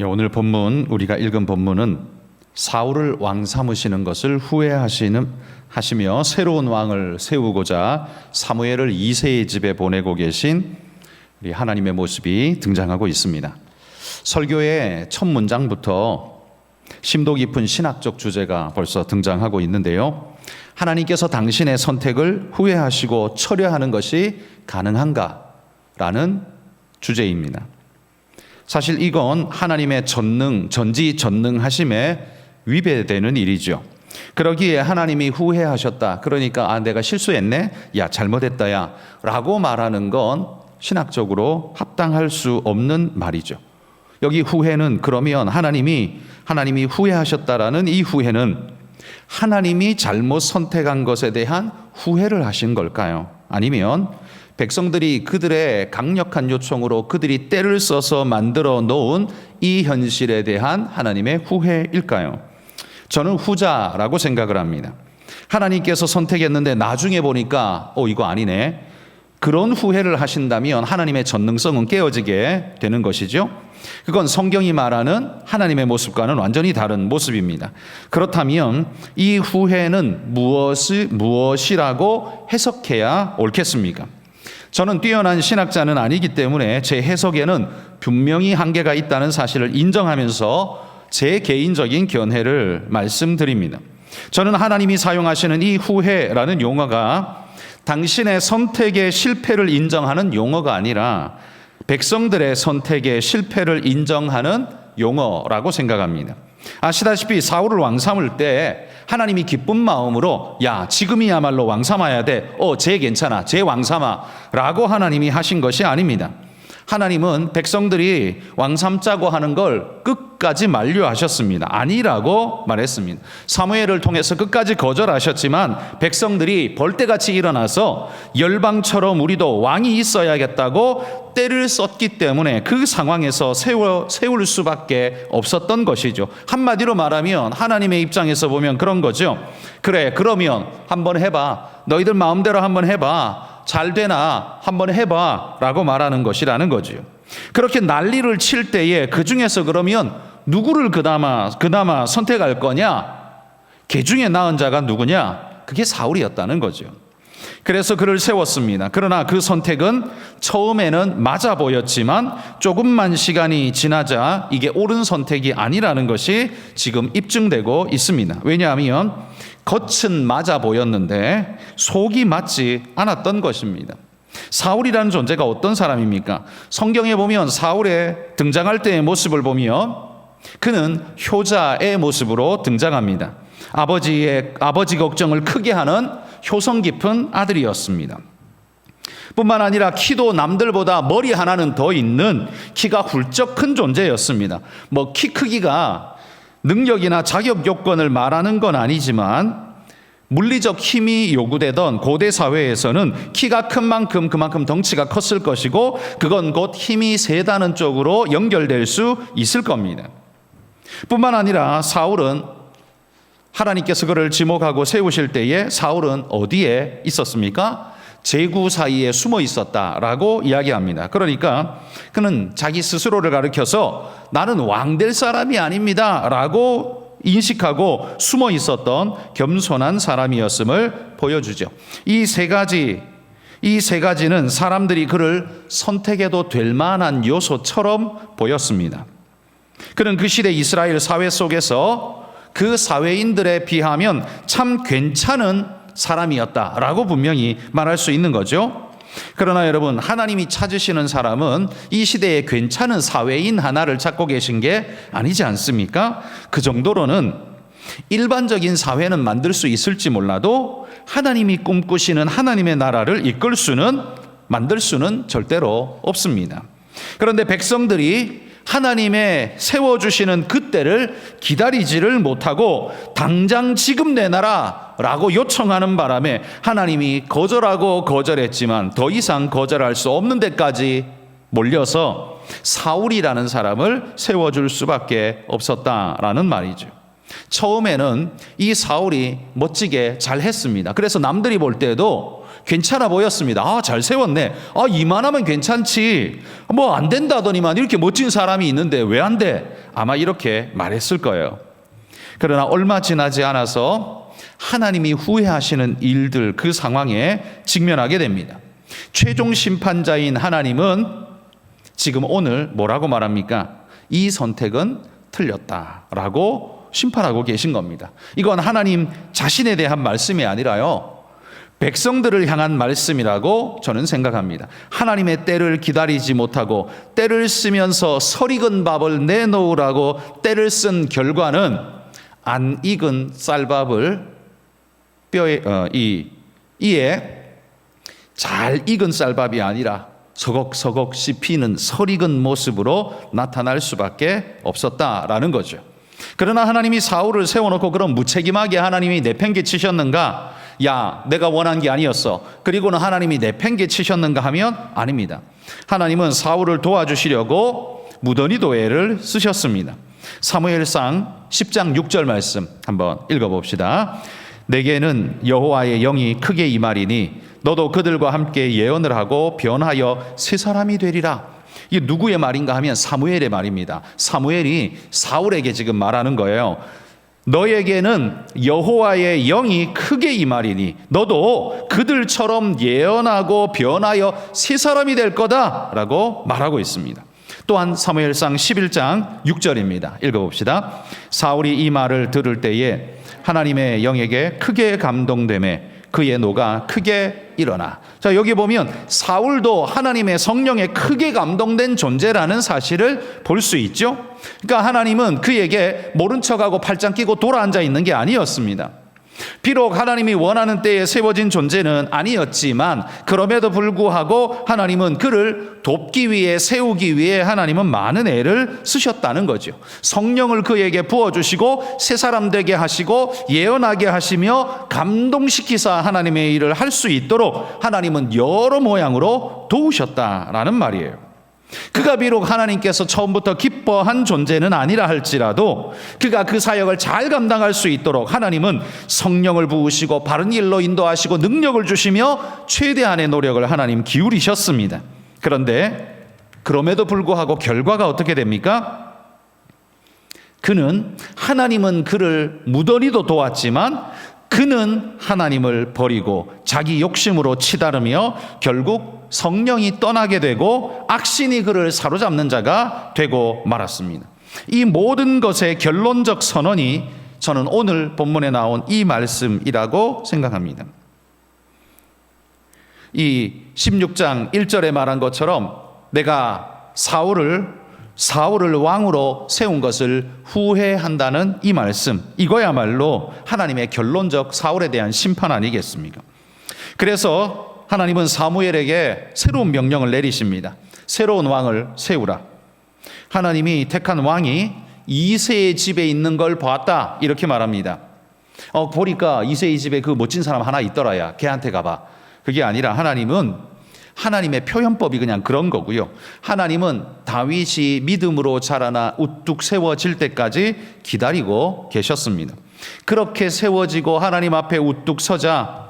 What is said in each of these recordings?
오늘 본문, 우리가 읽은 본문은 사울을 왕 삼으시는 것을 후회하시며 새로운 왕을 세우고자 사무엘을 이새의 집에 보내고 계신 우리 하나님의 모습이 등장하고 있습니다. 설교의 첫 문장부터 심도 깊은 신학적 주제가 벌써 등장하고 있는데요. 하나님께서 당신의 선택을 후회하시고 철회하는 것이 가능한가라는 주제입니다. 사실 이건 하나님의 전지전능하심에 위배되는 일이죠. 그러기에 하나님이 후회하셨다, 그러니까 내가 실수했네, 잘못했다 라고 말하는 건 신학적으로 합당할 수 없는 말이죠. 여기 후회는 그러면 하나님이 후회하셨다라는 이 후회는 하나님이 잘못 선택한 것에 대한 후회를 하신 걸까요? 아니면 백성들이 그들의 강력한 요청으로 그들이 때를 써서 만들어 놓은 이 현실에 대한 하나님의 후회일까요? 저는 후자라고 생각을 합니다. 하나님께서 선택했는데 나중에 보니까 이거 아니네, 그런 후회를 하신다면 하나님의 전능성은 깨어지게 되는 것이죠. 그건 성경이 말하는 하나님의 모습과는 완전히 다른 모습입니다. 그렇다면 이 후회는 무엇이라고 해석해야 옳겠습니까? 저는 뛰어난 신학자는 아니기 때문에 제 해석에는 분명히 한계가 있다는 사실을 인정하면서 제 개인적인 견해를 말씀드립니다. 저는 하나님이 사용하시는 이 후회라는 용어가 당신의 선택의 실패를 인정하는 용어가 아니라 백성들의 선택의 실패를 인정하는 용어라고 생각합니다. 아시다시피 사울을 왕 삼을 때 하나님이 기쁜 마음으로 지금이야말로 왕 삼아야 돼, 쟤 괜찮아, 쟤 왕 삼아 라고 하나님이 하신 것이 아닙니다. 하나님은 백성들이 왕 삼자고 하는 걸 끝까지 만류하셨습니다. 아니라고 말했습니다. 사무엘을 통해서 끝까지 거절하셨지만 백성들이 벌떼같이 일어나서 열방처럼 우리도 왕이 있어야겠다고 때를 썼기 때문에 그 상황에서 세울 수밖에 없었던 것이죠. 한마디로 말하면 하나님의 입장에서 보면 그런 거죠. 그래, 그러면 한번 해봐, 너희들 마음대로 한번 해봐, 잘 되나 한번 해봐 라고 말하는 것이라는 거죠. 그렇게 난리를 칠 때에 그 중에서 그러면 누구를 그나마 선택할 거냐? 개 중에 나은 자가 누구냐? 그게 사울이었다는 거죠. 그래서 그를 세웠습니다. 그러나 그 선택은 처음에는 맞아 보였지만 조금만 시간이 지나자 이게 옳은 선택이 아니라는 것이 지금 입증되고 있습니다. 왜냐하면 겉은 맞아 보였는데 속이 맞지 않았던 것입니다. 사울이라는 존재가 어떤 사람입니까? 성경에 보면 사울의 등장할 때의 모습을 보면 그는 효자의 모습으로 등장합니다. 아버지 걱정을 크게 하는 효성 깊은 아들이었습니다. 뿐만 아니라 키도 남들보다 머리 하나는 더 있는 키가 훌쩍 큰 존재였습니다. 키 크기가 능력이나 자격 요건을 말하는 건 아니지만 물리적 힘이 요구되던 고대 사회에서는 키가 큰 만큼 그만큼 덩치가 컸을 것이고 그건 곧 힘이 세다는 쪽으로 연결될 수 있을 겁니다. 뿐만 아니라 사울은 하나님께서 그를 지목하고 세우실 때에 사울은 어디에 있었습니까? 제구 사이에 숨어 있었다라고 이야기합니다. 그러니까 그는 자기 스스로를 가리켜서 나는 왕 될 사람이 아닙니다 라고 인식하고 숨어 있었던 겸손한 사람이었음을 보여주죠. 이 세 가지는 사람들이 그를 선택해도 될 만한 요소처럼 보였습니다. 그는 그 시대 이스라엘 사회 속에서 그 사회인들에 비하면 참 괜찮은 사람이었다라고 분명히 말할 수 있는 거죠. 그러나 여러분, 하나님이 찾으시는 사람은 이 시대에 괜찮은 사회인 하나를 찾고 계신 게 아니지 않습니까? 그 정도로는 일반적인 사회는 만들 수 있을지 몰라도 하나님이 꿈꾸시는 하나님의 나라를 만들 수는 절대로 없습니다. 그런데 백성들이 하나님의 세워주시는 그때를 기다리지를 못하고 당장 지금 내놔라 라고 요청하는 바람에 하나님이 거절했지만 더 이상 거절할 수 없는 데까지 몰려서 사울이라는 사람을 세워줄 수밖에 없었다라는 말이죠. 처음에는 이 사울이 멋지게 잘했습니다. 그래서 남들이 볼 때도 괜찮아 보였습니다. 잘 세웠네. 이만하면 괜찮지. 뭐 안 된다더니만 이렇게 멋진 사람이 있는데 왜 안 돼? 아마 이렇게 말했을 거예요. 그러나 얼마 지나지 않아서 하나님이 후회하시는 일들, 그 상황에 직면하게 됩니다. 최종 심판자인 하나님은 지금 오늘 뭐라고 말합니까? 이 선택은 틀렸다라고 심판하고 계신 겁니다. 이건 하나님 자신에 대한 말씀이 아니라요, 백성들을 향한 말씀이라고 저는 생각합니다. 하나님의 때를 기다리지 못하고 때를 쓰면서 설익은 밥을 내놓으라고 때를 쓴 결과는 안 익은 쌀밥을 이에 잘 익은 쌀밥이 아니라 서걱서걱 씹히는 설익은 모습으로 나타날 수밖에 없었다라는 거죠. 그러나 하나님이 사울을 세워놓고 그럼 무책임하게 하나님이 내팽개치셨는가? 야, 내가 원한 게 아니었어. 그리고는 하나님이 내팽개치셨는가 하면 아닙니다. 하나님은 사울을 도와주시려고 무더니도에를 쓰셨습니다. 사무엘상 10장 6절 말씀 한번 읽어봅시다. 내게는 여호와의 영이 크게 임하리니 너도 그들과 함께 예언을 하고 변하여 새 사람이 되리라. 이게 누구의 말인가 하면 사무엘의 말입니다. 사무엘이 사울에게 지금 말하는 거예요. 너에게는 여호와의 영이 크게 임하리니 너도 그들처럼 예언하고 변하여 새 사람이 될 거다라고 말하고 있습니다. 또한 사무엘상 11장 6절입니다. 읽어봅시다. 사울이 이 말을 들을 때에 하나님의 영에게 크게 감동되매 그의 노가 크게 일어나. 자, 여기 보면 사울도 하나님의 성령에 크게 감동된 존재라는 사실을 볼 수 있죠. 그러니까 하나님은 그에게 모른 척하고 팔짱 끼고 돌아앉아 있는 게 아니었습니다. 비록 하나님이 원하는 때에 세워진 존재는 아니었지만 그럼에도 불구하고 하나님은 그를 돕기 위해, 세우기 위해 하나님은 많은 애를 쓰셨다는 거죠. 성령을 그에게 부어주시고 새 사람 되게 하시고 예언하게 하시며 감동시키사 하나님의 일을 할 수 있도록 하나님은 여러 모양으로 도우셨다라는 말이에요. 그가 비록 하나님께서 처음부터 기뻐한 존재는 아니라 할지라도 그가 그 사역을 잘 감당할 수 있도록 하나님은 성령을 부으시고 바른 일로 인도하시고 능력을 주시며 최대한의 노력을 하나님 기울이셨습니다. 그런데 그럼에도 불구하고 결과가 어떻게 됩니까? 하나님은 그를 무더니도 도왔지만 그는 하나님을 버리고 자기 욕심으로 치다르며 결국 성령이 떠나게 되고 악신이 그를 사로잡는 자가 되고 말았습니다. 이 모든 것의 결론적 선언이 저는 오늘 본문에 나온 이 말씀이라고 생각합니다. 이 16장 1절에 말한 것처럼 내가 사울을 왕으로 세운 것을 후회한다는 이 말씀, 이거야말로 하나님의 결론적 사울에 대한 심판 아니겠습니까? 그래서 하나님은 사무엘에게 새로운 명령을 내리십니다. 새로운 왕을 세우라. 하나님이 택한 왕이 이새의 집에 있는 걸 봤다, 이렇게 말합니다. 보니까 이새의 집에 그 멋진 사람 하나 있더라야, 걔한테 가봐. 그게 아니라 하나님의 표현법이 그냥 그런 거고요. 하나님은 다윗이 믿음으로 자라나 우뚝 세워질 때까지 기다리고 계셨습니다. 그렇게 세워지고 하나님 앞에 우뚝 서자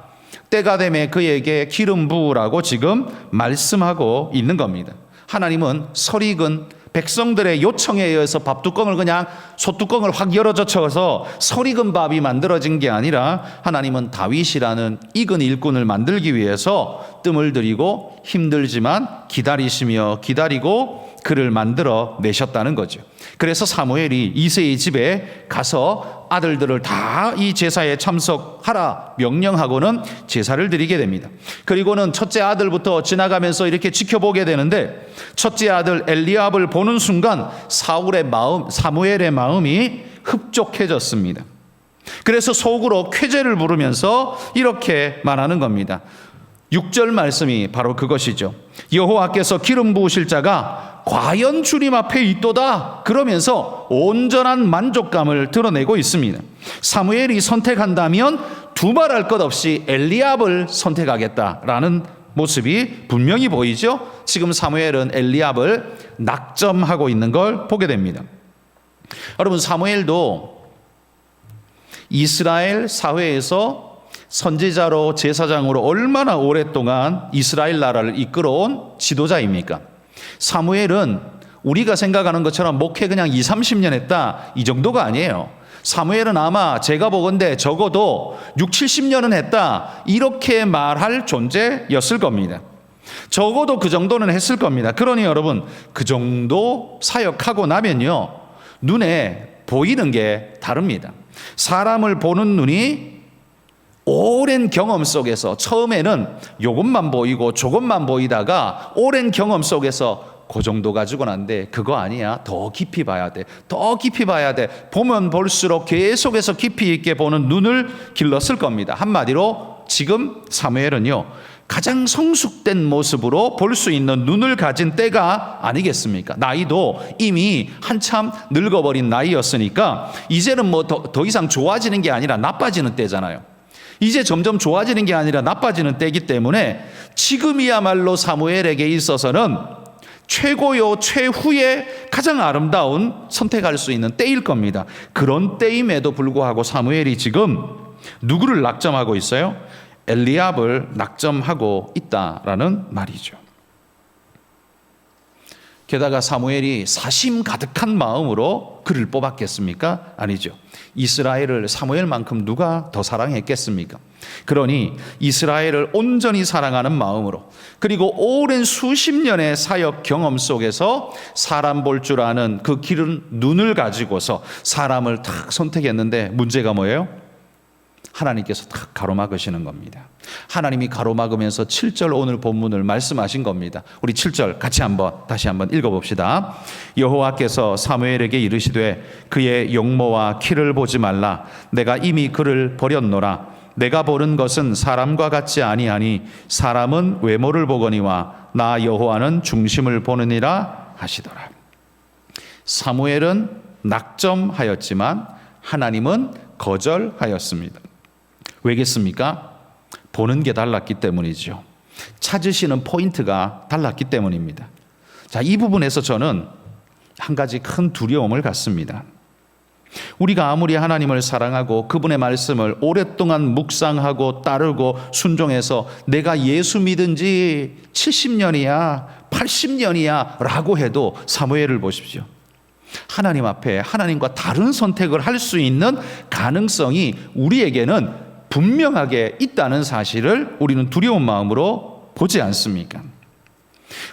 때가 되매 그에게 기름 부으라고 지금 말씀하고 있는 겁니다. 하나님은 설익은 백성들의 요청에 의해서 밥뚜껑을 그냥 솥뚜껑을 확 열어젖혀서 설익은 밥이 만들어진 게 아니라 하나님은 다윗이라는 익은 일꾼을 만들기 위해서 뜸을 들이고 힘들지만 기다리시며 기다리고 그를 만들어 내셨다는 거죠. 그래서 사무엘이 이새의 집에 가서 아들들을 다 이 제사에 참석하라 명령하고는 제사를 드리게 됩니다. 그리고는 첫째 아들부터 지나가면서 이렇게 지켜보게 되는데 첫째 아들 엘리압을 보는 순간 사무엘의 마음이 흡족해졌습니다. 그래서 속으로 쾌재를 부르면서 이렇게 말하는 겁니다. 6절 말씀이 바로 그것이죠. 여호와께서 기름 부으실 자가 과연 주님 앞에 있도다, 그러면서 온전한 만족감을 드러내고 있습니다. 사무엘이 선택한다면 두말할 것 없이 엘리압을 선택하겠다라는 모습이 분명히 보이죠. 지금 사무엘은 엘리압을 낙점하고 있는 걸 보게 됩니다. 여러분, 사무엘도 이스라엘 사회에서 선지자로 제사장으로 얼마나 오랫동안 이스라엘 나라를 이끌어온 지도자입니까? 사무엘은 우리가 생각하는 것처럼 목회 그냥 2, 30년 했다 이 정도가 아니에요. 사무엘은 아마 제가 보건대 적어도 6, 70년은 했다 이렇게 말할 존재였을 겁니다. 적어도 그 정도는 했을 겁니다. 그러니 여러분, 그 정도 사역하고 나면요, 눈에 보이는 게 다릅니다. 사람을 보는 눈이 오랜 경험 속에서 처음에는 요것만 보이고 저것만 보이다가 오랜 경험 속에서 그 정도 가지고 난데 그거 아니야. 더 깊이 봐야 돼. 더 깊이 봐야 돼. 보면 볼수록 계속해서 깊이 있게 보는 눈을 길렀을 겁니다. 한마디로 지금 사무엘은요, 가장 성숙된 모습으로 볼 수 있는 눈을 가진 때가 아니겠습니까? 나이도 이미 한참 늙어버린 나이였으니까 이제는 뭐 더 이상 좋아지는 게 아니라 나빠지는 때잖아요. 이제 점점 좋아지는 게 아니라 나빠지는 때이기 때문에 지금이야말로 사무엘에게 있어서는 최고요 최후의 가장 아름다운 선택할 수 있는 때일 겁니다. 그런 때임에도 불구하고 사무엘이 지금 누구를 낙점하고 있어요? 엘리압을 낙점하고 있다라는 말이죠. 게다가 사무엘이 사심 가득한 마음으로 그를 뽑았겠습니까? 아니죠. 이스라엘을 사무엘만큼 누가 더 사랑했겠습니까? 그러니 이스라엘을 온전히 사랑하는 마음으로, 그리고 오랜 수십 년의 사역 경험 속에서 사람 볼 줄 아는 그 기른 눈을 가지고서 사람을 탁 선택했는데 문제가 뭐예요? 하나님께서 탁 가로막으시는 겁니다. 하나님이 가로막으면서 7절 오늘 본문을 말씀하신 겁니다. 우리 7절 같이 다시 한번 읽어봅시다. 여호와께서 사무엘에게 이르시되 그의 용모와 키를 보지 말라. 내가 이미 그를 버렸노라. 내가 보는 것은 사람과 같지 아니하니 사람은 외모를 보거니와 나 여호와는 중심을 보느니라 하시더라. 사무엘은 낙점하였지만 하나님은 거절하였습니다. 왜겠습니까? 보는 게 달랐기 때문이죠. 찾으시는 포인트가 달랐기 때문입니다. 자, 이 부분에서 저는 한 가지 큰 두려움을 갖습니다. 우리가 아무리 하나님을 사랑하고 그분의 말씀을 오랫동안 묵상하고 따르고 순종해서 내가 예수 믿은 지 70년이야 80년이야 라고 해도 사무엘을 보십시오. 하나님 앞에 하나님과 다른 선택을 할 수 있는 가능성이 우리에게는 분명하게 있다는 사실을 우리는 두려운 마음으로 보지 않습니까?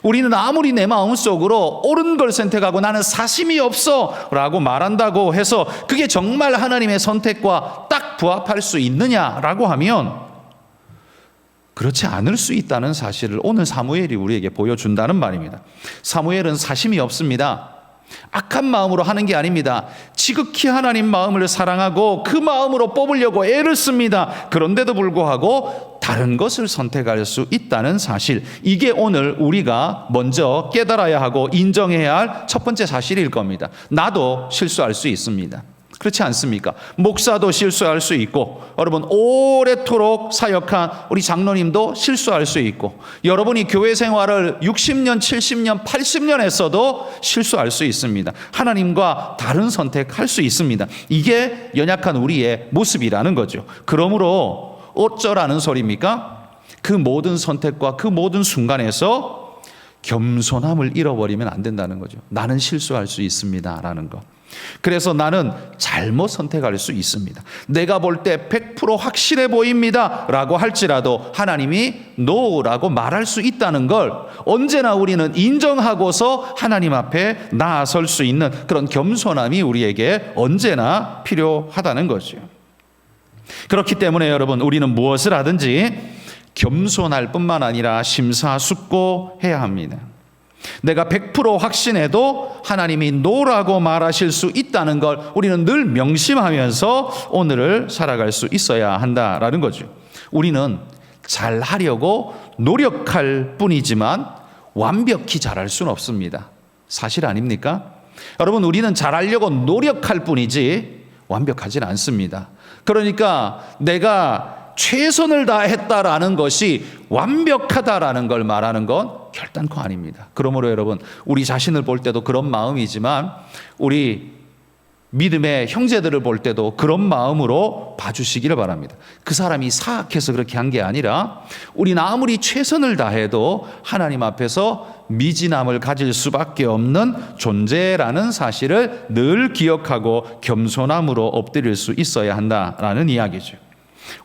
우리는 아무리 내 마음속으로 옳은 걸 선택하고 나는 사심이 없어 라고 말한다고 해서 그게 정말 하나님의 선택과 딱 부합할 수 있느냐라고 하면 그렇지 않을 수 있다는 사실을 오늘 사무엘이 우리에게 보여준다는 말입니다. 사무엘은 사심이 없습니다. 악한 마음으로 하는 게 아닙니다. 지극히 하나님 마음을 사랑하고 그 마음으로 뽑으려고 애를 씁니다. 그런데도 불구하고 다른 것을 선택할 수 있다는 사실, 이게 오늘 우리가 먼저 깨달아야 하고 인정해야 할 첫 번째 사실일 겁니다. 나도 실수할 수 있습니다. 그렇지 않습니까? 목사도 실수할 수 있고, 여러분 오래도록 사역한 우리 장로님도 실수할 수 있고, 여러분이 교회 생활을 60년, 70년, 80년 했어도 실수할 수 있습니다. 하나님과 다른 선택할 수 있습니다. 이게 연약한 우리의 모습이라는 거죠. 그러므로 어쩌라는 소리입니까? 그 모든 선택과 그 모든 순간에서 겸손함을 잃어버리면 안 된다는 거죠. 나는 실수할 수 있습니다 라는 거. 그래서 나는 잘못 선택할 수 있습니다. 내가 볼 때 100% 확실해 보입니다 라고 할지라도 하나님이 노라고 말할 수 있다는 걸 언제나 우리는 인정하고서 하나님 앞에 나아설 수 있는 그런 겸손함이 우리에게 언제나 필요하다는 거죠. 그렇기 때문에 여러분, 우리는 무엇을 하든지 겸손할 뿐만 아니라 심사숙고해야 합니다. 내가 100% 확신해도 하나님이 노라고 말하실 수 있다는 걸 우리는 늘 명심하면서 오늘을 살아갈 수 있어야 한다라는 거죠. 우리는 잘하려고 노력할 뿐이지만 완벽히 잘할 수는 없습니다. 사실 아닙니까? 여러분, 우리는 잘하려고 노력할 뿐이지 완벽하진 않습니다. 그러니까 내가 최선을 다했다라는 것이 완벽하다라는 걸 말하는 건 결단코 아닙니다. 그러므로 여러분, 우리 자신을 볼 때도 그런 마음이지만 우리 믿음의 형제들을 볼 때도 그런 마음으로 봐주시기를 바랍니다. 그 사람이 사악해서 그렇게 한 게 아니라 우리는 아무리 최선을 다해도 하나님 앞에서 미진함을 가질 수밖에 없는 존재라는 사실을 늘 기억하고 겸손함으로 엎드릴 수 있어야 한다라는 이야기죠.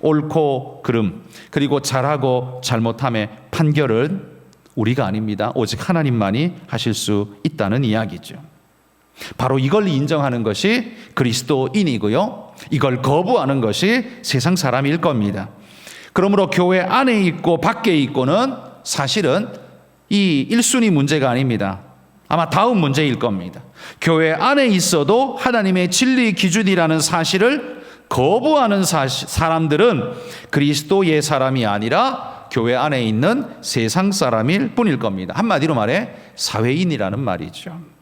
옳고 그름, 그리고 잘하고 잘못함의 판결은 우리가 아닙니다. 오직 하나님만이 하실 수 있다는 이야기죠. 바로 이걸 인정하는 것이 그리스도인이고요, 이걸 거부하는 것이 세상 사람일 겁니다. 그러므로 교회 안에 있고 밖에 있고는 사실은 이 1순위 문제가 아닙니다. 아마 다음 문제일 겁니다. 교회 안에 있어도 하나님의 진리 기준이라는 사실을 거부하는 사람들은 그리스도의 사람이 아니라 교회 안에 있는 세상 사람일 뿐일 겁니다. 한마디로 말해 사회인이라는 말이죠.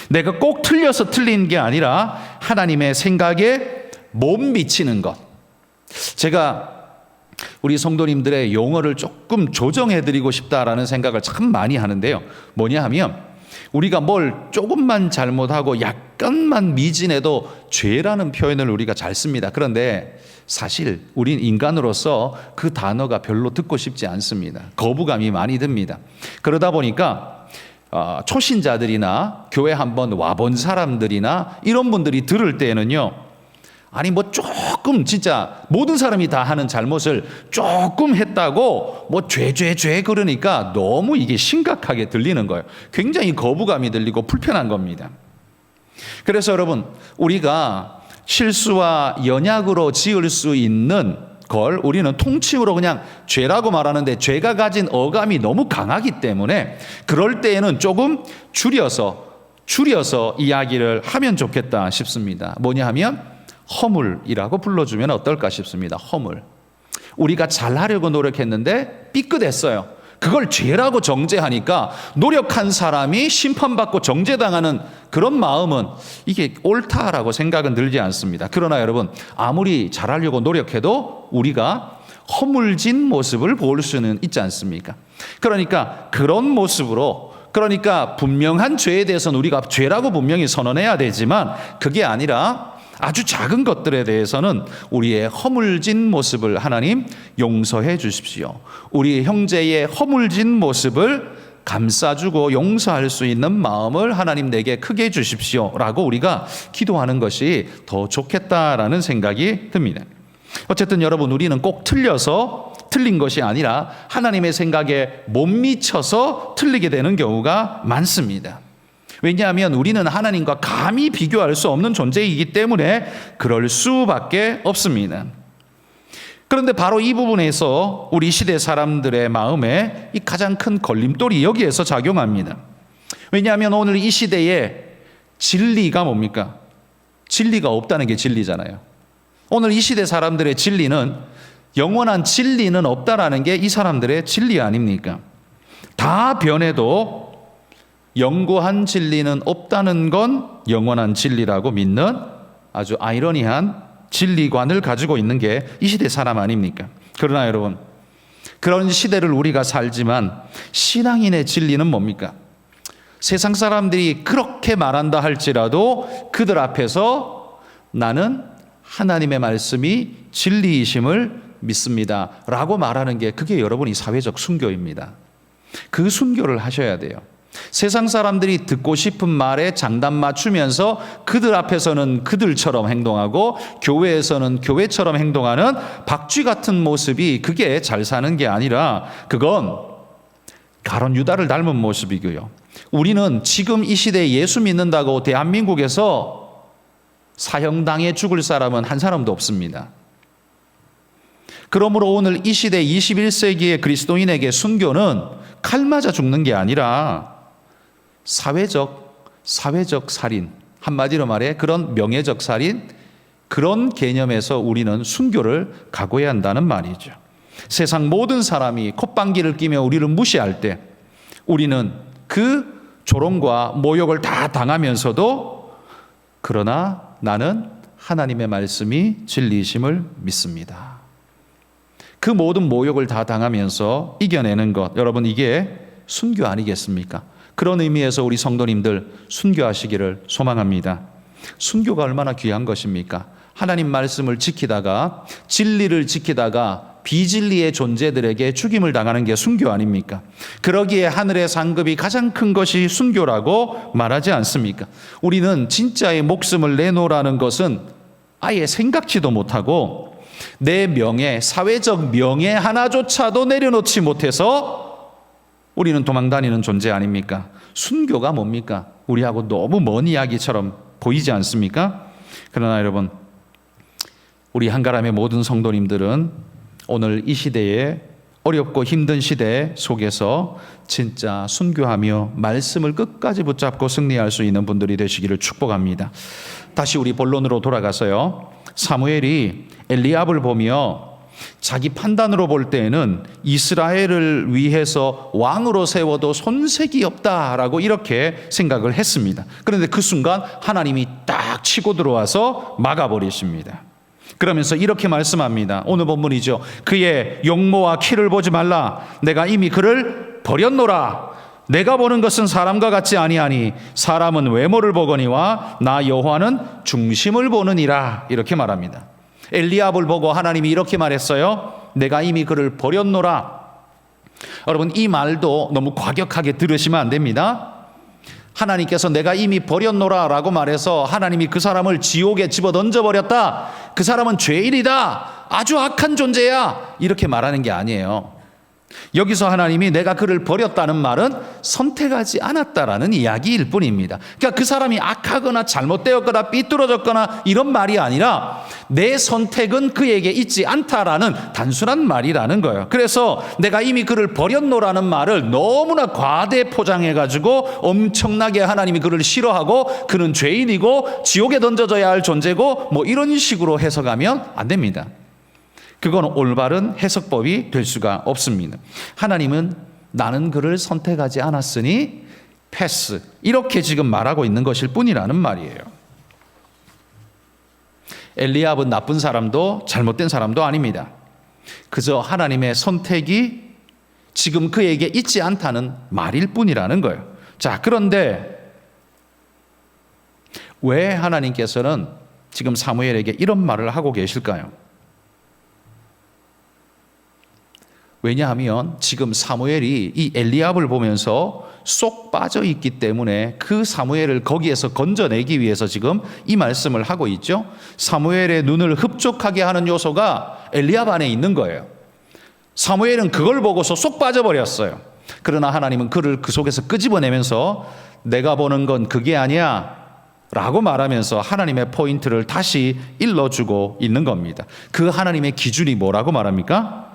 내가 꼭 틀려서 틀린 게 아니라 하나님의 생각에 못 미치는 것. 제가 우리 성도님들의 용어를 조금 조정해드리고 싶다라는 생각을 참 많이 하는데요. 뭐냐 하면 우리가 뭘 조금만 잘못하고 약간만 미진해도 죄라는 표현을 우리가 잘 씁니다. 그런데 사실 우린 인간으로서 그 단어가 별로 듣고 싶지 않습니다. 거부감이 많이 듭니다. 그러다 보니까 초신자들이나 교회 한번 와본 사람들이나 이런 분들이 들을 때는요, 아니 뭐 조금 진짜 모든 사람이 다 하는 잘못을 조금 했다고 뭐 죄 그러니까 너무 이게 심각하게 들리는 거예요. 굉장히 거부감이 들리고 불편한 겁니다. 그래서 여러분, 우리가 실수와 연약으로 지을 수 있는 걸 우리는 통칭으로 그냥 죄라고 말하는데, 죄가 가진 어감이 너무 강하기 때문에 그럴 때에는 조금 줄여서 이야기를 하면 좋겠다 싶습니다. 뭐냐 하면 허물이라고 불러주면 어떨까 싶습니다. 허물. 우리가 잘하려고 노력했는데 삐끗했어요. 그걸 죄라고 정죄하니까 노력한 사람이 심판받고 정죄당하는 그런 마음은 이게 옳다라고 생각은 들지 않습니다. 그러나 여러분, 아무리 잘하려고 노력해도 우리가 허물진 모습을 볼 수는 있지 않습니까? 그러니까 그런 모습으로, 그러니까 분명한 죄에 대해서는 우리가 죄라고 분명히 선언해야 되지만 그게 아니라 아주 작은 것들에 대해서는 우리의 허물진 모습을 하나님 용서해 주십시오. 우리 형제의 허물진 모습을 감싸주고 용서할 수 있는 마음을 하나님 내게 크게 주십시오 라고 우리가 기도하는 것이 더 좋겠다라는 생각이 듭니다. 어쨌든 여러분, 우리는 꼭 틀린 것이 아니라 하나님의 생각에 못 미쳐서 틀리게 되는 경우가 많습니다. 왜냐하면 우리는 하나님과 감히 비교할 수 없는 존재이기 때문에 그럴 수밖에 없습니다. 그런데 바로 이 부분에서 우리 시대 사람들의 마음에 이 가장 큰 걸림돌이 여기에서 작용합니다. 왜냐하면 오늘 이 시대에 진리가 뭡니까? 진리가 없다는 게 진리잖아요. 오늘 이 시대 사람들의 진리는, 영원한 진리는 없다라는 게 이 사람들의 진리 아닙니까? 다 변해도 영구한 진리는 없다는 건 영원한 진리라고 믿는 아주 아이러니한 진리관을 가지고 있는 게 이 시대 사람 아닙니까? 그러나 여러분, 그런 시대를 우리가 살지만 신앙인의 진리는 뭡니까? 세상 사람들이 그렇게 말한다 할지라도 그들 앞에서 나는 하나님의 말씀이 진리이심을 믿습니다 라고 말하는 게, 그게 여러분이 사회적 순교입니다. 그 순교를 하셔야 돼요. 세상 사람들이 듣고 싶은 말에 장단 맞추면서 그들 앞에서는 그들처럼 행동하고 교회에서는 교회처럼 행동하는 박쥐 같은 모습이, 그게 잘 사는 게 아니라 그건 가론 유다를 닮은 모습이고요. 우리는 지금 이 시대에 예수 믿는다고 대한민국에서 사형당해 죽을 사람은 한 사람도 없습니다. 그러므로 오늘 이 시대 21세기의 그리스도인에게 순교는 칼 맞아 죽는 게 아니라 사회적 살인, 한마디로 말해 그런 명예적 살인, 그런 개념에서 우리는 순교를 각오해야 한다는 말이죠. 세상 모든 사람이 콧방귀를 끼며 우리를 무시할 때 우리는 그 조롱과 모욕을 다 당하면서도 그러나 나는 하나님의 말씀이 진리이심을 믿습니다. 그 모든 모욕을 다 당하면서 이겨내는 것, 여러분, 이게 순교 아니겠습니까? 그런 의미에서 우리 성도님들 순교하시기를 소망합니다. 순교가 얼마나 귀한 것입니까? 하나님 말씀을 지키다가 진리를 지키다가 비진리의 존재들에게 죽임을 당하는 게 순교 아닙니까? 그러기에 하늘의 상급이 가장 큰 것이 순교라고 말하지 않습니까? 우리는 진짜의 목숨을 내놓으라는 것은 아예 생각지도 못하고 내 명예, 사회적 명예 하나조차도 내려놓지 못해서 우리는 도망다니는 존재 아닙니까? 순교가 뭡니까? 우리하고 너무 먼 이야기처럼 보이지 않습니까? 그러나 여러분, 우리 한가람의 모든 성도님들은 오늘 이 시대에 어렵고 힘든 시대 속에서 진짜 순교하며 말씀을 끝까지 붙잡고 승리할 수 있는 분들이 되시기를 축복합니다. 다시 우리 본론으로 돌아가서요. 사무엘이 엘리압을 보며 자기 판단으로 볼 때에는 이스라엘을 위해서 왕으로 세워도 손색이 없다라고 이렇게 생각을 했습니다. 그런데 그 순간 하나님이 딱 치고 들어와서 막아버리십니다. 그러면서 이렇게 말씀합니다. 오늘 본문이죠. 그의 용모와 키를 보지 말라. 내가 이미 그를 버렸노라. 내가 보는 것은 사람과 같지 아니하니 사람은 외모를 보거니와 나 여호와는 중심을 보느니라. 이렇게 말합니다. 엘리압을 보고 하나님이 이렇게 말했어요. 내가 이미 그를 버렸노라. 여러분, 이 말도 너무 과격하게 들으시면 안 됩니다. 하나님께서 내가 이미 버렸노라 라고 말해서 하나님이 그 사람을 지옥에 집어 던져버렸다, 그 사람은 죄인이다, 아주 악한 존재야, 이렇게 말하는 게 아니에요. 여기서 하나님이 내가 그를 버렸다는 말은 선택하지 않았다라는 이야기일 뿐입니다. 그러니까 그 사람이 악하거나 잘못되었거나 삐뚤어졌거나 이런 말이 아니라 내 선택은 그에게 있지 않다라는 단순한 말이라는 거예요. 그래서 내가 이미 그를 버렸노라는 말을 너무나 과대 포장해가지고 엄청나게 하나님이 그를 싫어하고 그는 죄인이고 지옥에 던져져야 할 존재고 뭐 이런 식으로 해석하면 안 됩니다. 그건 올바른 해석법이 될 수가 없습니다. 하나님은 나는 그를 선택하지 않았으니 패스, 이렇게 지금 말하고 있는 것일 뿐이라는 말이에요. 엘리압은 나쁜 사람도 잘못된 사람도 아닙니다. 그저 하나님의 선택이 지금 그에게 있지 않다는 말일 뿐이라는 거예요. 자, 그런데 왜 하나님께서는 지금 사무엘에게 이런 말을 하고 계실까요? 왜냐하면 지금 사무엘이 이 엘리압을 보면서 쏙 빠져 있기 때문에 그 사무엘을 거기에서 건져내기 위해서 지금 이 말씀을 하고 있죠. 사무엘의 눈을 흡족하게 하는 요소가 엘리압 안에 있는 거예요. 사무엘은 그걸 보고서 쏙 빠져버렸어요. 그러나 하나님은 그를 그 속에서 끄집어내면서 내가 보는 건 그게 아니야 라고 말하면서 하나님의 포인트를 다시 일러주고 있는 겁니다. 그 하나님의 기준이 뭐라고 말합니까?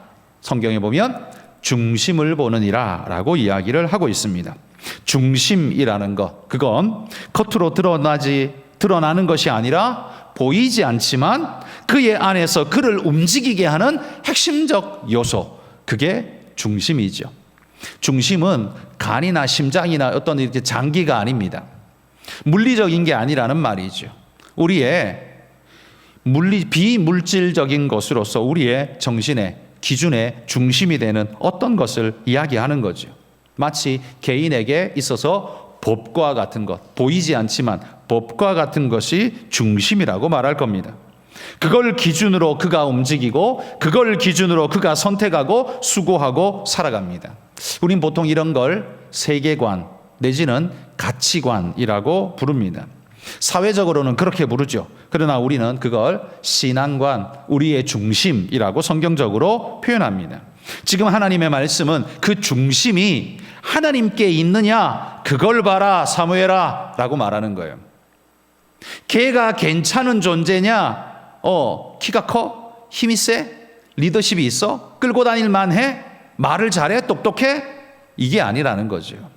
성경에 보면 중심을 보느니라 라고 이야기를 하고 있습니다. 중심이라는 것, 그건 겉으로 드러나는 것이 아니라 보이지 않지만 그의 안에서 그를 움직이게 하는 핵심적 요소, 그게 중심이죠. 중심은 간이나 심장이나 어떤 이렇게 장기가 아닙니다. 물리적인 게 아니라는 말이죠. 우리의 비물질적인 것으로서 우리의 정신의 기준의 중심이 되는 어떤 것을 이야기하는 거죠. 마치 개인에게 있어서 법과 같은 것, 보이지 않지만 법과 같은 것이 중심이라고 말할 겁니다. 그걸 기준으로 그가 움직이고 그걸 기준으로 그가 선택하고 수고하고 살아갑니다. 우린 보통 이런 걸 세계관 내지는 가치관이라고 부릅니다. 사회적으로는 그렇게 부르죠. 그러나 우리는 그걸 신앙관, 우리의 중심이라고 성경적으로 표현합니다. 지금 하나님의 말씀은 그 중심이 하나님께 있느냐, 그걸 봐라 사무엘아 라고 말하는 거예요. 걔가 괜찮은 존재냐, 키가 커? 힘이 세? 리더십이 있어? 끌고 다닐 만해? 말을 잘해? 똑똑해? 이게 아니라는 거죠.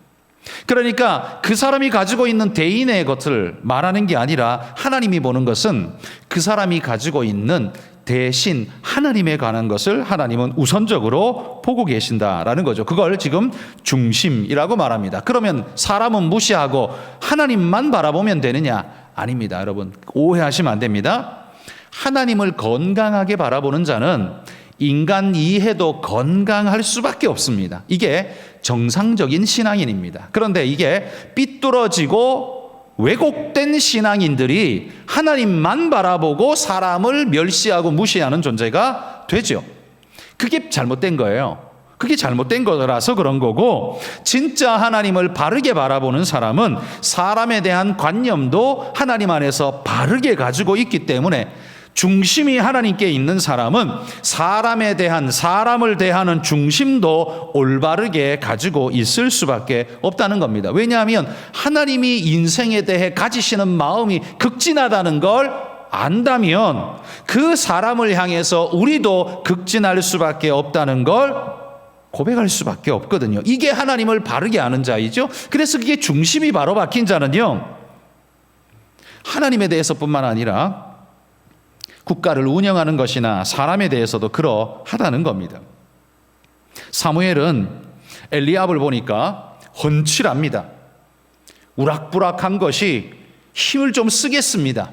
그러니까 그 사람이 가지고 있는 대인의 것을 말하는 게 아니라 하나님이 보는 것은 그 사람이 가지고 있는 대신 하나님에 관한 것을 하나님은 우선적으로 보고 계신다라는 거죠. 그걸 지금 중심이라고 말합니다. 그러면 사람은 무시하고 하나님만 바라보면 되느냐? 아닙니다. 여러분, 오해하시면 안 됩니다. 하나님을 건강하게 바라보는 자는 인간 이해도 건강할 수밖에 없습니다. 이게 정상적인 신앙인입니다. 그런데 이게 삐뚤어지고 왜곡된 신앙인들이 하나님만 바라보고 사람을 멸시하고 무시하는 존재가 되죠. 그게 잘못된 거예요. 그게 잘못된 거라서 그런 거고, 진짜 하나님을 바르게 바라보는 사람은 사람에 대한 관념도 하나님 안에서 바르게 가지고 있기 때문에, 중심이 하나님께 있는 사람은 사람을 대하는 중심도 올바르게 가지고 있을 수밖에 없다는 겁니다. 왜냐하면 하나님이 인생에 대해 가지시는 마음이 극진하다는 걸 안다면 그 사람을 향해서 우리도 극진할 수밖에 없다는 걸 고백할 수밖에 없거든요. 이게 하나님을 바르게 아는 자이죠. 그래서 그게 중심이 바로 박힌 자는요, 하나님에 대해서뿐만 아니라 국가를 운영하는 것이나 사람에 대해서도 그러하다는 겁니다. 사무엘은 엘리압을 보니까 헌칠합니다. 우락부락한 것이 힘을 좀 쓰겠습니다.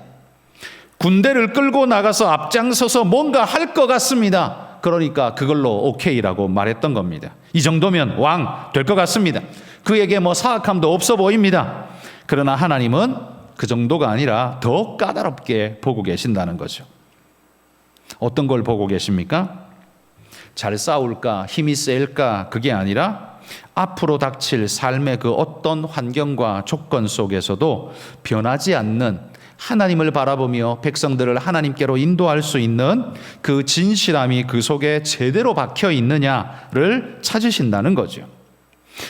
군대를 끌고 나가서 앞장서서 뭔가 할 것 같습니다. 그러니까 그걸로 오케이라고 말했던 겁니다. 이 정도면 왕 될 것 같습니다. 그에게 뭐 사악함도 없어 보입니다. 그러나 하나님은 그 정도가 아니라 더 까다롭게 보고 계신다는 거죠. 어떤 걸 보고 계십니까? 잘 싸울까? 힘이 셀까? 그게 아니라 앞으로 닥칠 삶의 그 어떤 환경과 조건 속에서도 변하지 않는, 하나님을 바라보며 백성들을 하나님께로 인도할 수 있는 그 진실함이 그 속에 제대로 박혀 있느냐를 찾으신다는 거죠.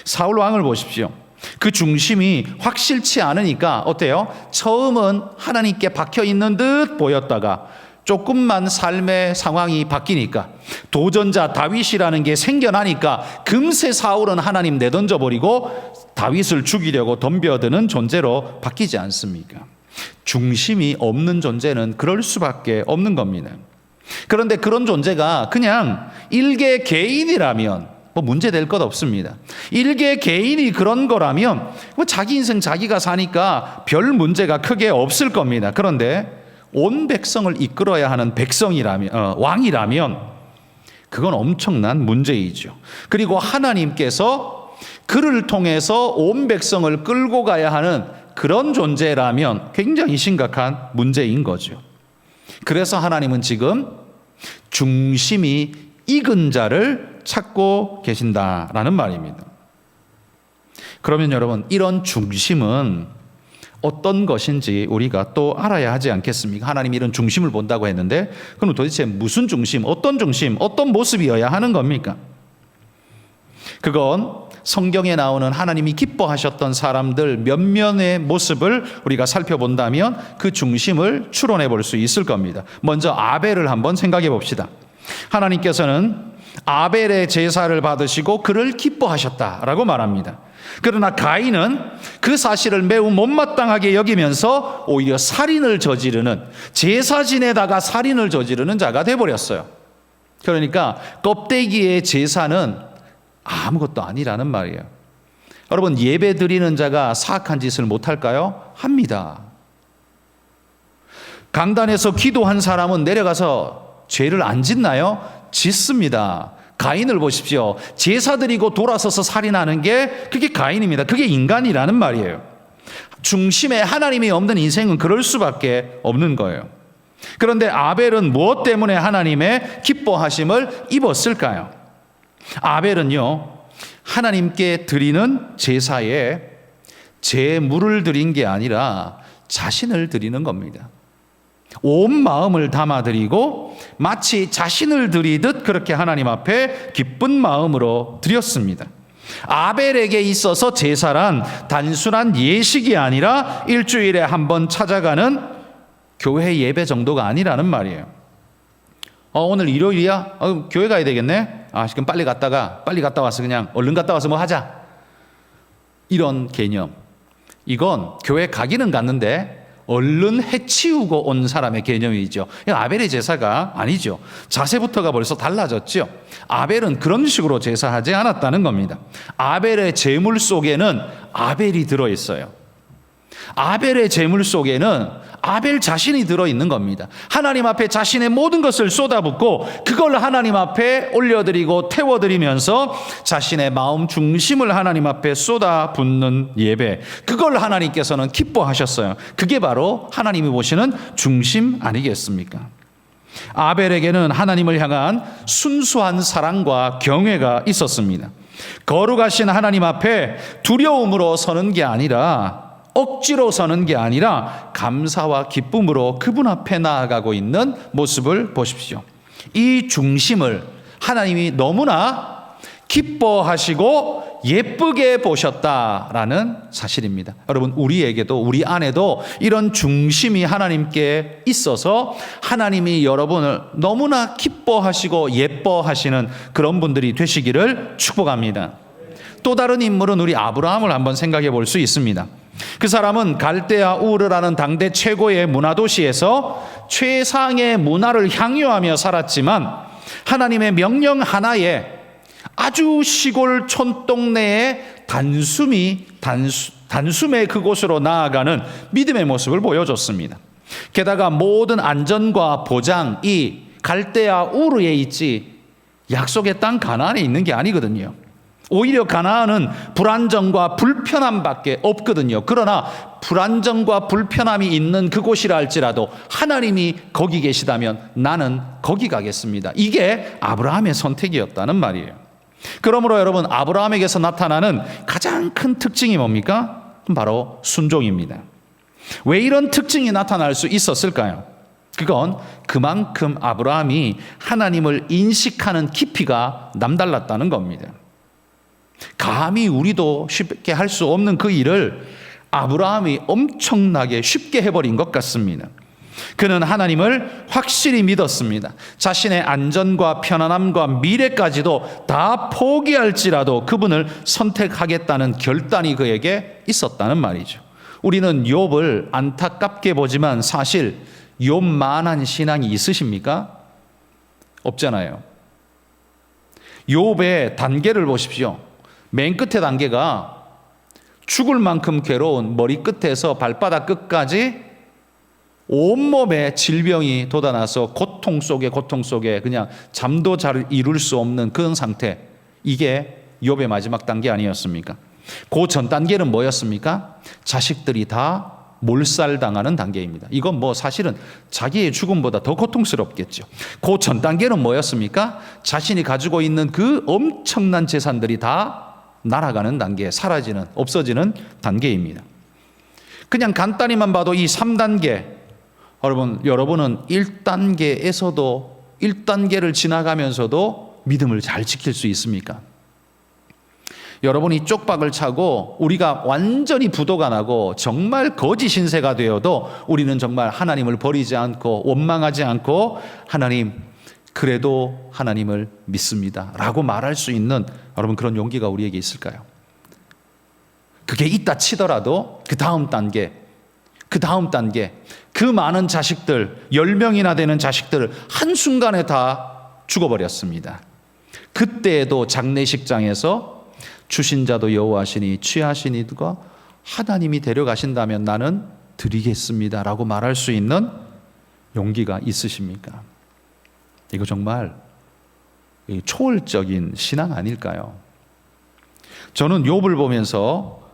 사울 왕을 보십시오. 그 중심이 확실치 않으니까 어때요? 처음은 하나님께 박혀 있는 듯 보였다가 조금만 삶의 상황이 바뀌니까, 도전자 다윗이라는 게 생겨나니까 금세 사울은 하나님 내던져 버리고 다윗을 죽이려고 덤벼드는 존재로 바뀌지 않습니까? 중심이 없는 존재는 그럴 수밖에 없는 겁니다. 그런데 그런 존재가 그냥 일개 개인이라면 뭐 문제될 것 없습니다. 일개 개인이 그런 거라면 뭐 자기 인생 자기가 사니까 별 문제가 크게 없을 겁니다. 그런데 온 백성을 이끌어야 하는 왕이라면 그건 엄청난 문제이죠. 그리고 하나님께서 그를 통해서 온 백성을 끌고 가야 하는 그런 존재라면 굉장히 심각한 문제인 거죠. 그래서 하나님은 지금 중심이 익은 자를 찾고 계신다라는 말입니다. 그러면 여러분, 이런 중심은 어떤 것인지 우리가 또 알아야 하지 않겠습니까? 하나님이 이런 중심을 본다고 했는데, 그럼 도대체 무슨 중심, 어떤 모습이어야 하는 겁니까? 그건 성경에 나오는 하나님이 기뻐하셨던 사람들 몇몇의 모습을 우리가 살펴본다면 그 중심을 추론해 볼 수 있을 겁니다. 먼저 아벨을 한번 생각해 봅시다. 하나님께서는 아벨의 제사를 받으시고 그를 기뻐하셨다라고 말합니다. 그러나 가인은 그 사실을 매우 못마땅하게 여기면서 오히려 살인을 저지르는, 제사 지내다가 살인을 저지르는 자가 되어버렸어요. 그러니까 껍데기의 제사는 아무것도 아니라는 말이에요. 여러분, 예배 드리는 자가 사악한 짓을 못할까요? 합니다. 강단에서 기도한 사람은 내려가서 죄를 안 짓나요? 짓습니다. 가인을 보십시오. 제사 드리고 돌아서서 살인하는 게 그게 가인입니다. 그게 인간이라는 말이에요. 중심에 하나님이 없는 인생은 그럴 수밖에 없는 거예요. 그런데 아벨은 무엇 때문에 하나님의 기뻐하심을 입었을까요? 아벨은요, 하나님께 드리는 제사에 제물을 드린 게 아니라 자신을 드리는 겁니다. 온 마음을 담아 드리고 마치 자신을 드리듯 그렇게 하나님 앞에 기쁜 마음으로 드렸습니다. 아벨에게 있어서 제사란 단순한 예식이 아니라 일주일에 한 번 찾아가는 교회 예배 정도가 아니라는 말이에요. 오늘 일요일이야? 교회 가야 되겠네? 그럼 빨리 갔다 와서 그냥 얼른 갔다 와서 뭐 하자. 이런 개념. 이건 교회 가기는 갔는데 얼른 해치우고 온 사람의 개념이죠. 아벨의 제사가 아니죠. 자세부터가 벌써 달라졌죠. 아벨은 그런 식으로 제사하지 않았다는 겁니다. 아벨의 제물 속에는 아벨이 들어있어요. 아벨의 제물 속에는 아벨 자신이 들어있는 겁니다. 하나님 앞에 자신의 모든 것을 쏟아붓고 그걸 하나님 앞에 올려드리고 태워드리면서 자신의 마음 중심을 하나님 앞에 쏟아붓는 예배, 그걸 하나님께서는 기뻐하셨어요. 그게 바로 하나님이 보시는 중심 아니겠습니까? 아벨에게는 하나님을 향한 순수한 사랑과 경외가 있었습니다. 거룩하신 하나님 앞에 두려움으로 서는 게 아니라, 억지로 서는 게 아니라 감사와 기쁨으로 그분 앞에 나아가고 있는 모습을 보십시오. 이 중심을 하나님이 너무나 기뻐하시고 예쁘게 보셨다라는 사실입니다. 여러분, 우리에게도, 우리 안에도 이런 중심이 하나님께 있어서 하나님이 여러분을 너무나 기뻐하시고 예뻐하시는 그런 분들이 되시기를 축복합니다. 또 다른 인물은 우리 아브라함을 한번 생각해 볼 수 있습니다. 그 사람은 갈대아 우르라는 당대 최고의 문화도시에서 최상의 문화를 향유하며 살았지만 하나님의 명령 하나에 아주 시골 촌동네의 단숨에 그곳으로 나아가는 믿음의 모습을 보여줬습니다. 게다가 모든 안전과 보장이 갈대아 우르에 있지 약속의 땅 가나안에 있는 게 아니거든요. 오히려 가나안은 불안정과 불편함밖에 없거든요. 그러나 불안정과 불편함이 있는 그곳이라 할지라도 하나님이 거기 계시다면 나는 거기 가겠습니다. 이게 아브라함의 선택이었다는 말이에요. 그러므로 여러분, 아브라함에게서 나타나는 가장 큰 특징이 뭡니까? 바로 순종입니다. 왜 이런 특징이 나타날 수 있었을까요? 그건 그만큼 아브라함이 하나님을 인식하는 깊이가 남달랐다는 겁니다. 감히 우리도 쉽게 할 수 없는 그 일을 아브라함이 엄청나게 쉽게 해버린 것 같습니다. 그는 하나님을 확실히 믿었습니다. 자신의 안전과 편안함과 미래까지도 다 포기할지라도 그분을 선택하겠다는 결단이 그에게 있었다는 말이죠. 우리는 욥을 안타깝게 보지만 사실 욥만한 신앙이 있으십니까? 없잖아요. 욥의 단계를 보십시오. 맨 끝의 단계가 죽을 만큼 괴로운 머리끝에서 발바닥 끝까지 온몸에 질병이 돋아나서 고통 속에 그냥 잠도 잘 이룰 수 없는 그런 상태, 이게 욥의 마지막 단계 아니었습니까? 그 전 단계는 뭐였습니까? 자식들이 다 몰살당하는 단계입니다. 이건 뭐 사실은 자기의 죽음보다 더 고통스럽겠죠. 그 전 단계는 뭐였습니까? 자신이 가지고 있는 그 엄청난 재산들이 다 날아가는 단계, 사라지는, 없어지는 단계입니다. 그냥 간단히만 봐도 이 3단계, 여러분은 1단계를 지나가면서도 믿음을 잘 지킬 수 있습니까? 여러분이 쪽박을 차고 우리가 완전히 부도가 나고 정말 거짓 신세가 되어도 우리는 정말 하나님을 버리지 않고 원망하지 않고 하나님, 그래도 하나님을 믿습니다 라고 말할 수 있는 여러분 그런 용기가 우리에게 있을까요? 그게 있다 치더라도 그 다음 단계, 그 많은 자식들, 10명이나 되는 자식들을 한순간에 다 죽어버렸습니다. 그때에도 장례식장에서 주신 자도 여호와시니 취하신 이가 하나님이 데려가신다면 나는 드리겠습니다 라고 말할 수 있는 용기가 있으십니까? 이거 정말 초월적인 신앙 아닐까요? 저는 욥을 보면서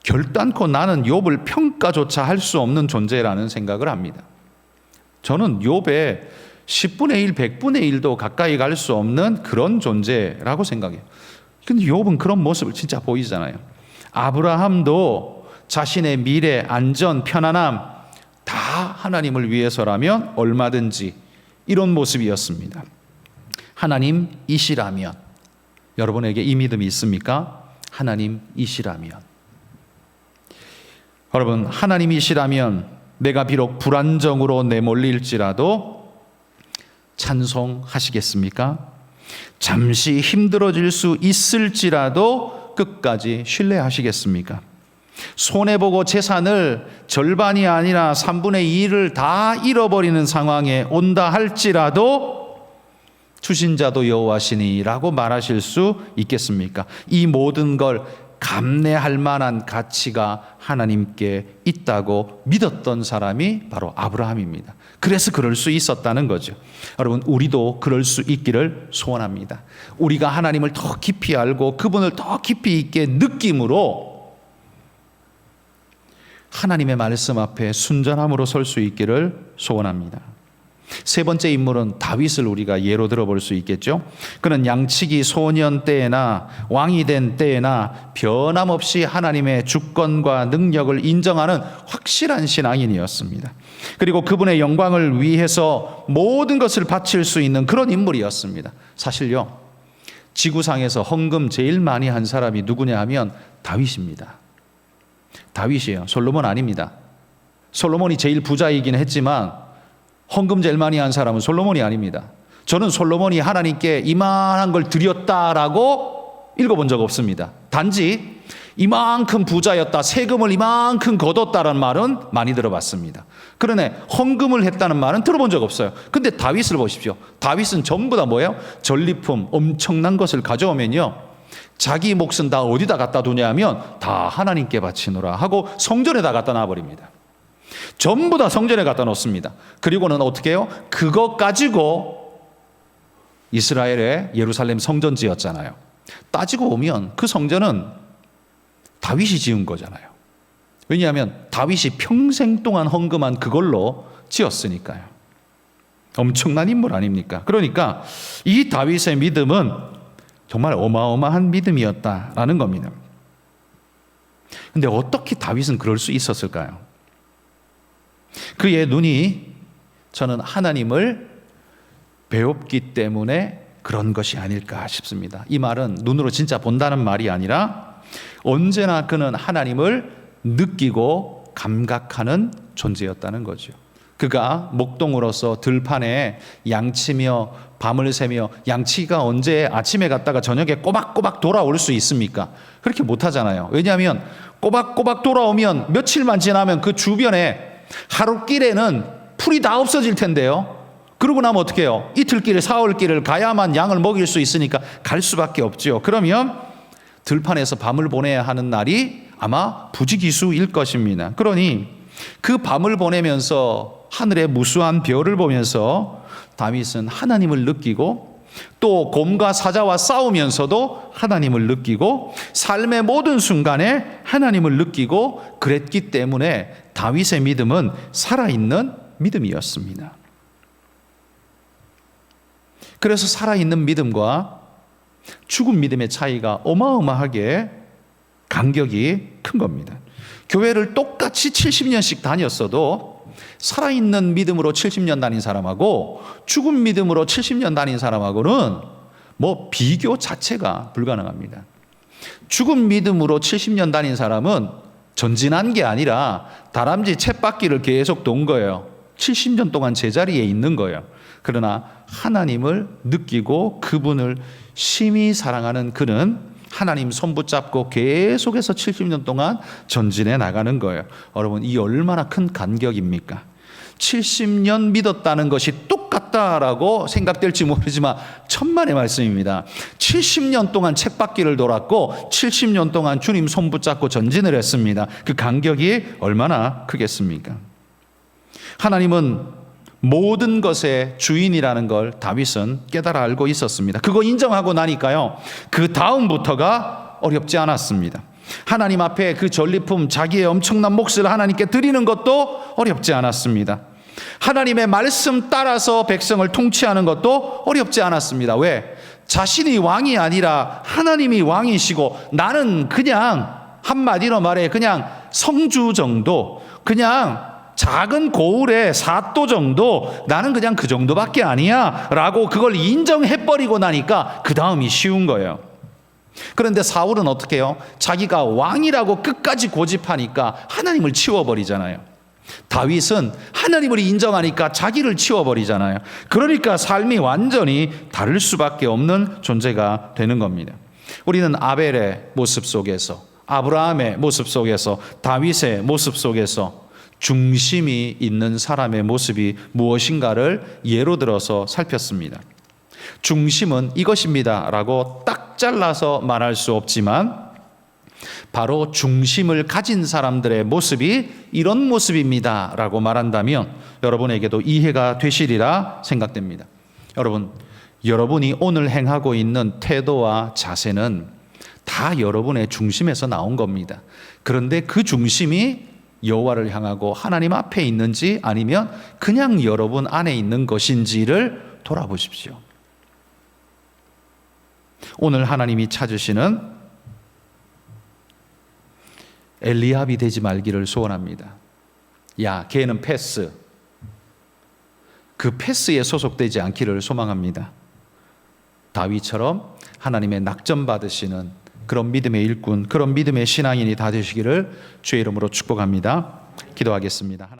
결단코 나는 욥을 평가조차 할 수 없는 존재라는 생각을 합니다. 저는 욥의 10분의 1, 100분의 1도 가까이 갈 수 없는 그런 존재라고 생각해요. 근데 욥은 그런 모습을 진짜 보이잖아요. 아브라함도 자신의 미래, 안전, 편안함 다 하나님을 위해서라면 얼마든지 이런 모습이었습니다. 하나님이시라면, 여러분에게 이 믿음이 있습니까? 하나님이시라면. 여러분, 하나님이시라면 내가 비록 불안정으로 내몰릴지라도 찬송하시겠습니까? 잠시 힘들어질 수 있을지라도 끝까지 신뢰하시겠습니까? 손해보고 재산을 절반이 아니라 3분의 2를 다 잃어버리는 상황에 온다 할지라도 주신 자도 여호와시니 라고 말하실 수 있겠습니까? 이 모든 걸 감내할 만한 가치가 하나님께 있다고 믿었던 사람이 바로 아브라함입니다. 그래서 그럴 수 있었다는 거죠. 여러분, 우리도 그럴 수 있기를 소원합니다. 우리가 하나님을 더 깊이 알고 그분을 더 깊이 있게 느낌으로 하나님의 말씀 앞에 순전함으로 설 수 있기를 소원합니다. 세 번째 인물은 다윗을 우리가 예로 들어볼 수 있겠죠. 그는 양치기 소년 때나 왕이 된 때나 변함없이 하나님의 주권과 능력을 인정하는 확실한 신앙인이었습니다. 그리고 그분의 영광을 위해서 모든 것을 바칠 수 있는 그런 인물이었습니다. 사실요, 지구상에서 헌금 제일 많이 한 사람이 누구냐 하면 다윗입니다. 다윗이에요. 솔로몬 아닙니다. 솔로몬이 제일 부자이긴 했지만 헌금 제일 많이 한 사람은 솔로몬이 아닙니다. 저는 솔로몬이 하나님께 이만한 걸 드렸다라고 읽어본 적 없습니다. 단지 이만큼 부자였다, 세금을 이만큼 거뒀다라는 말은 많이 들어봤습니다. 그러네, 헌금을 했다는 말은 들어본 적 없어요. 근데 다윗을 보십시오. 다윗은 전부 다 뭐예요? 전리품, 엄청난 것을 가져오면요, 자기 몫은 다 어디다 갖다 두냐 하면 다 하나님께 바치노라 하고 성전에다 갖다 놔버립니다. 전부 다 성전에 갖다 놓습니다. 그리고는 어떻게 해요? 그것 가지고 이스라엘의 예루살렘 성전 지었잖아요. 따지고 보면 그 성전은 다윗이 지은 거잖아요. 왜냐하면 다윗이 평생 동안 헌금한 그걸로 지었으니까요. 엄청난 인물 아닙니까? 그러니까 이 다윗의 믿음은 정말 어마어마한 믿음이었다라는 겁니다. 그런데 어떻게 다윗은 그럴 수 있었을까요? 그의 눈이, 저는 하나님을 배웠기 때문에 그런 것이 아닐까 싶습니다. 이 말은 눈으로 진짜 본다는 말이 아니라 언제나 그는 하나님을 느끼고 감각하는 존재였다는 거죠. 그가 목동으로서 들판에 양치며 밤을 새며, 양치기가 언제 아침에 갔다가 저녁에 꼬박꼬박 돌아올 수 있습니까? 그렇게 못하잖아요. 왜냐하면 꼬박꼬박 돌아오면 며칠만 지나면 그 주변에 하루길에는 풀이 다 없어질 텐데요. 그러고 나면 어떻게 해요? 이틀길에 사흘길을 가야만 양을 먹일 수 있으니까 갈 수밖에 없죠. 그러면 들판에서 밤을 보내야 하는 날이 아마 부지기수일 것입니다. 그러니 그 밤을 보내면서 하늘의 무수한 별을 보면서 다윗은 하나님을 느끼고, 또 곰과 사자와 싸우면서도 하나님을 느끼고, 삶의 모든 순간에 하나님을 느끼고 그랬기 때문에 다윗의 믿음은 살아있는 믿음이었습니다. 그래서 살아있는 믿음과 죽은 믿음의 차이가 어마어마하게 간격이 큰 겁니다. 교회를 똑같이 70년씩 다녔어도 살아있는 믿음으로 70년 다닌 사람하고 죽은 믿음으로 70년 다닌 사람하고는 뭐 비교 자체가 불가능합니다. 죽은 믿음으로 70년 다닌 사람은 전진한 게 아니라 다람쥐 쳇바퀴를 계속 돈 거예요. 70년 동안 제자리에 있는 거예요. 그러나 하나님을 느끼고 그분을 심히 사랑하는 그는 하나님 손 붙잡고 계속해서 70년 동안 전진해 나가는 거예요. 여러분, 이 얼마나 큰 간격입니까? 70년 믿었다는 것이 똑같다라고 생각될지 모르지만 천만의 말씀입니다. 70년 동안 쳇바퀴를 돌았고 70년 동안 주님 손 붙잡고 전진을 했습니다. 그 간격이 얼마나 크겠습니까? 하나님은 모든 것의 주인이라는 걸 다윗은 깨달아 알고 있었습니다. 그거 인정하고 나니까요, 그 다음부터가 어렵지 않았습니다. 하나님 앞에 그 전리품, 자기의 엄청난 몫을 하나님께 드리는 것도 어렵지 않았습니다. 하나님의 말씀 따라서 백성을 통치하는 것도 어렵지 않았습니다. 왜? 자신이 왕이 아니라 하나님이 왕이시고 나는 그냥, 한마디로 말해 그냥 성주 정도, 그냥 작은 고을의 사또 정도, 나는 그냥 그 정도밖에 아니야 라고 그걸 인정해버리고 나니까 그 다음이 쉬운 거예요. 그런데 사울은 어떻게 해요? 자기가 왕이라고 끝까지 고집하니까 하나님을 치워버리잖아요. 다윗은 하나님을 인정하니까 자기를 치워버리잖아요. 그러니까 삶이 완전히 다를 수밖에 없는 존재가 되는 겁니다. 우리는 아벨의 모습 속에서, 아브라함의 모습 속에서, 다윗의 모습 속에서 중심이 있는 사람의 모습이 무엇인가를 예로 들어서 살폈습니다. 중심은 이것입니다 라고 딱 잘라서 말할 수 없지만 바로 중심을 가진 사람들의 모습이 이런 모습입니다 라고 말한다면 여러분에게도 이해가 되시리라 생각됩니다. 여러분이 오늘 행하고 있는 태도와 자세는 다 여러분의 중심에서 나온 겁니다. 그런데 그 중심이 여호와를 향하고 하나님 앞에 있는지 아니면 그냥 여러분 안에 있는 것인지를 돌아보십시오. 오늘 하나님이 찾으시는 엘리압이 되지 말기를 소원합니다. 야, 걔는 패스. 그 패스에 소속되지 않기를 소망합니다. 다윗처럼 하나님의 낙점 받으시는 그런 믿음의 일꾼, 그런 믿음의 신앙인이 다 되시기를 주의 이름으로 축복합니다. 기도하겠습니다.